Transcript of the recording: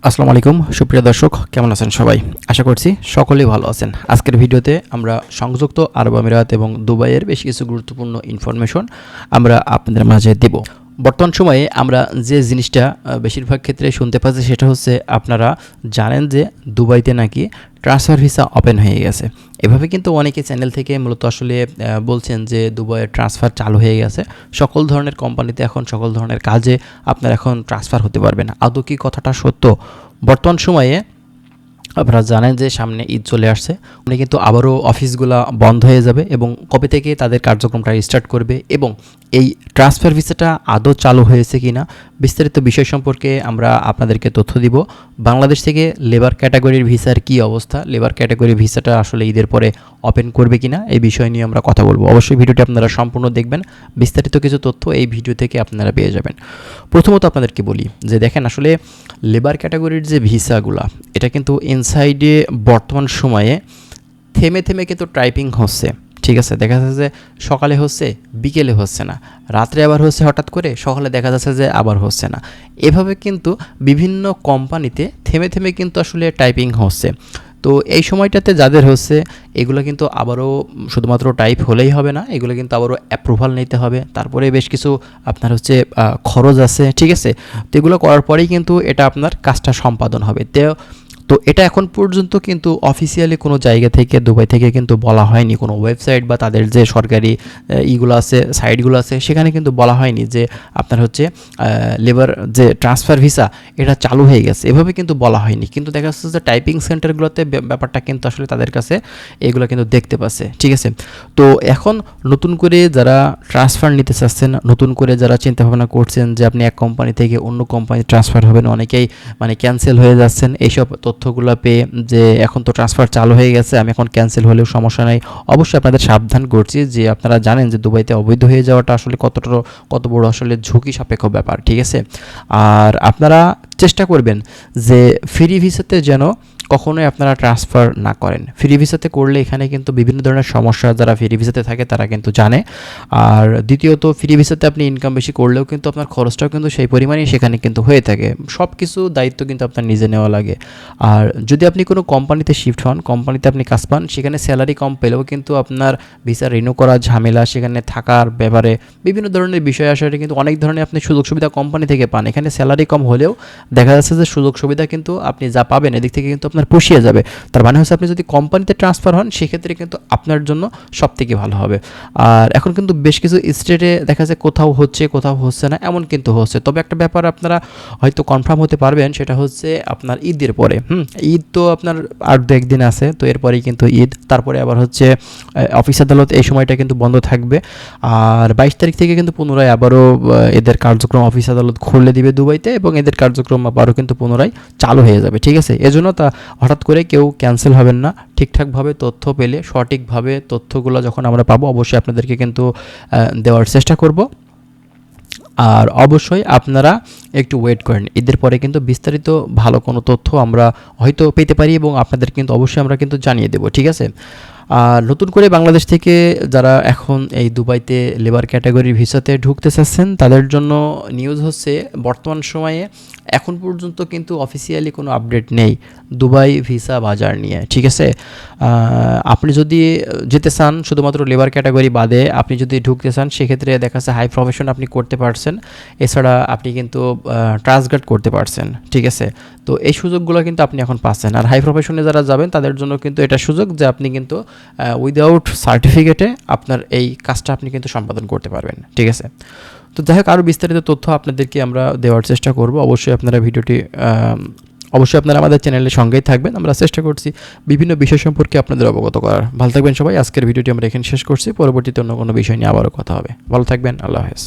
আসসালামু আলাইকুম সুপ্রিয় দর্শক, কেমন আছেন সবাই? আশা করছি সকলেই ভালো আছেন। আজকের ভিডিওতে আমরা সংযুক্ত আরব আমিরাত এবং দুবাইয়ের বেশ কিছু গুরুত্বপূর্ণ ইনফরমেশন আমরা আপনাদের মাঝে দেব। বর্তমান সময়ে আমরা যে জিনিসটা বেশিরভাগ ক্ষেত্রে শুনতে পাচ্ছি সেটা হচ্ছে, আপনারা জানেন যে দুবাইতে নাকি ট্রান্সফার ভিসা ওপেন হয়ে গেছে। এভাবে কিন্তু অনেকে চ্যানেল থেকে মূলত আসলে বলছেন যে দুবাইয়ের ট্রান্সফার চালু হয়ে গেছে, সকল ধরনের কোম্পানিতে এখন সকল ধরনের কাজে আপনার এখন ট্রান্সফার হতে পারবেন। আদৌ কি কথাটা সত্য? বর্তমান সময়ে আপনারা জানেন যে সামনে ঈদ চলে আসছে, উনি কিন্তু আবারও অফিসগুলো বন্ধ হয়ে যাবে এবং কবে থেকে তাদের কার্যক্রমটা স্টার্ট করবে এবং এই ট্রান্সফার ভিসাটা আদৌ চালু হয়েছে কি না, বিস্তারিত বিষয় সম্পর্কে আমরা আপনাদেরকে তথ্য দিব। বাংলাদেশ থেকে লেবার ক্যাটাগরির ভিসার কি অবস্থা, লেবার ক্যাটাগরির ভিসাটা আসলে ঈদের পরে ওপেন করবে কিনা, এই বিষয় নিয়ে আমরা কথা বলবো। অবশ্যই ভিডিওটি আপনারা সম্পূর্ণ দেখবেন, বিস্তারিত কিছু তথ্য এই ভিডিও থেকে আপনারা পেয়ে যাবেন। প্রথমত আপনাদেরকে বলি যে দেখেন, আসলে লেবার ক্যাটাগরির যে ভিসাগুলা, এটা কিন্তু ইনসাইডে বর্তমান সময়ে থেমে থেমে কিন্তু টাইপিং হচ্ছে। ঠিক আছে, দেখা যাচ্ছে যে সকালে হচ্ছে, বিকেলে হচ্ছে না, রাত্রে আবার হচ্ছে হঠাৎ করে, সকালে দেখা যাচ্ছে যে আবার হচ্ছে না। এভাবে কিন্তু বিভিন্ন কোম্পানিতে থেমে থেমে কিন্তু আসলে টাইপিং হচ্ছে। তো এই সময়টাতে যাদের হচ্ছে, এগুলো কিন্তু আবারও শুধুমাত্র টাইপ হলেই হবে না, এগুলো কিন্তু আবারও অ্যাপ্রুভাল নিতে হবে, তারপরে বেশ কিছু আপনার হচ্ছে খরচ আছে। ঠিক আছে, তো এগুলো করার পরেই কিন্তু এটা আপনার কাজটা সম্পাদন হবে। তো এটা এখন পর্যন্ত কিন্তু অফিসিয়ালি কোনো জায়গা থেকে, দুবাই থেকে কিন্তু বলা হয়নি, কোনো ওয়েবসাইট বা তাদের যে সরকারি ইগুলো আছে, সাইটগুলো আছে, সেখানে কিন্তু বলা হয়নি যে আপনার হচ্ছে লেবার যে ট্রান্সফার ভিসা এটা চালু হয়ে গেছে, এভাবে কিন্তু বলা হয়নি। কিন্তু দেখা যাচ্ছে যে টাইপিং সেন্টারগুলোতে ব্যাপারটা কিন্তু আসলে তাদের কাছে এগুলো কিন্তু দেখতে পাচ্ছে। ঠিক আছে, তো এখন নতুন করে যারা ট্রান্সফার নিতে চাচ্ছেন, নতুন করে যারা চিন্তাভাবনা করছেন যে আপনি এক কোম্পানি থেকে অন্য কোম্পানি ট্রান্সফার হবেন, অনেকেই ক্যান্সেল হয়ে যাচ্ছেন এইসব তথ্যগুলো পেয়ে যে এখন তো ট্রান্সফার চালু হয়ে গেছে, আমি এখন ক্যান্সেল হলেও সমস্যা নাই। অবশ্যই আপনাদের সাবধান করছি যে আপনারা জানেন যে দুবাইতে অবৈধ হয়ে যাওয়াটা আসলে কত বড় আসলে ঝুঁকি সাপেক্ষ ব্যাপার। ঠিক আছে, আর আপনারা চেষ্টা করবেন যে ফ্রি ভিসাতে যেন কখনোই আপনারা ট্রান্সফার না করেন। ফ্রি ভিসাতে করলে এখানে কিন্তু বিভিন্ন ধরনের সমস্যা যারা ফ্রি ভিসাতে থাকে তারা কিন্তু জানে। আর দ্বিতীয়ত, ফ্রি ভিসাতে আপনি ইনকাম বেশি করলেও কিন্তু আপনার খরচটাও কিন্তু সেই পরিমাণেই সেখানে কিন্তু হয়ে থাকে। সব কিছু দায়িত্ব কিন্তু আপনার নিজে নেওয়া লাগে। আর যদি আপনি কোনো কোম্পানিতে শিফট হন, কোম্পানিতে আপনি কাজ পান, সেখানে স্যালারি কম পেলেও কিন্তু আপনার ভিসা রিনিউ করার ঝামেলা, সেখানে থাকার ব্যাপারে বিভিন্ন ধরনের বিষয় আসলে কিন্তু অনেক ধরনের আপনি সুযোগ সুবিধা কোম্পানি থেকে পান। এখানে স্যালারি কম হলেও দেখা যাচ্ছে যে সুযোগ সুবিধা কিন্তু আপনি যা পাবেন এদিক থেকে কিন্তু আপনার পুষিয়ে যাবে। তার মানে হচ্ছে আপনি যদি কোম্পানিতে ট্রান্সফার হন, সেক্ষেত্রে কিন্তু আপনার জন্য সবথেকে ভালো হবে। আর এখন কিন্তু বেশ কিছু স্টেটে দেখা যায় কোথাও হচ্ছে কোথাও হচ্ছে না, এমন কিন্তু হচ্ছে। তবে একটা ব্যাপার আপনারা হয়তো কনফার্ম হতে পারবেন, সেটা হচ্ছে আপনার ঈদের পরে। ঈদ তো আপনার আর দু একদিন আছে, তো এরপরেই কিন্তু ঈদ, তারপরে আবার হচ্ছে অফিস আদালত, এই সময়টা কিন্তু বন্ধ থাকবে। আর 22 তারিখ থেকে কিন্তু পুনরায় আবারও এদের কার্যক্রম, অফিস আদালত খুলে দিবে দুবাইতে এবং এদের কার্যক্রম আবারও কিন্তু পুনরায় চালু হয়ে যাবে। ঠিক আছে, এজন্য তা হঠাৎ করে কেউ ক্যান্সেল হবেন না। ঠিকঠাকভাবে তথ্য পেলে, সঠিকভাবে তথ্যগুলো যখন আমরা পাবো, অবশ্যই আপনাদেরকে কিন্তু দেওয়ার চেষ্টা করব। আর অবশ্যই আপনারা একটু ওয়েট করেন, ঈদের পরে কিন্তু বিস্তারিত ভালো কোনো তথ্য আমরা হয়তো পেতে পারি এবং আপনাদের কিন্তু অবশ্যই আমরা কিন্তু জানিয়ে দেব। ঠিক আছে, আর নতুন করে বাংলাদেশ থেকে যারা এখন এই দুবাইতে লেবার ক্যাটাগরির ভিসাতে ঢুকতে চাচ্ছেন, তাদের জন্য নিউজ হচ্ছে বর্তমান সময়ে এখন পর্যন্ত কিন্তু অফিসিয়ালি কোনো আপডেট নেই দুবাই ভিসা বাজার নিয়ে। ঠিক আছে, আপনি যদি যেতে চান শুধুমাত্র লেবার ক্যাটাগরি বাদে, আপনি যদি ঢুকতে চান, সেক্ষেত্রে দেখা যাচ্ছে হাই প্রফেশন আপনি করতে পারছেন, এছাড়া আপনি কিন্তু ট্রান্সগার্ড করতে পারছেন। ঠিক আছে, তো এই সুযোগগুলো কিন্তু আপনি এখন পাচ্ছেন। আর হাই প্রফেশনে যারা যাবেন তাদের জন্য কিন্তু এটা সুযোগ যে আপনি কিন্তু উইদাউট সার্টিফিকেটে আপনার এই কাজটা আপনি কিন্তু সম্পাদন করতে পারবেন। ঠিক আছে, তো যাই হোক, আরও বিস্তারিত তথ্য আপনাদেরকে আমরা দেওয়ার চেষ্টা করব। অবশ্যই আপনারা অবশ্যই আপনারা আমাদের চ্যানেলের সঙ্গেই থাকবেন। আমরা চেষ্টা করছি বিভিন্ন বিষয় সম্পর্কে আপনাদের অবগত করার। ভালো থাকবেন সবাই। আজকের ভিডিওটি আমরা এখানে শেষ করছি, পরবর্তীতে অন্য কোনো বিষয় নিয়ে আবারও কথা হবে। ভালো থাকবেন, আল্লাহ হাফেজ।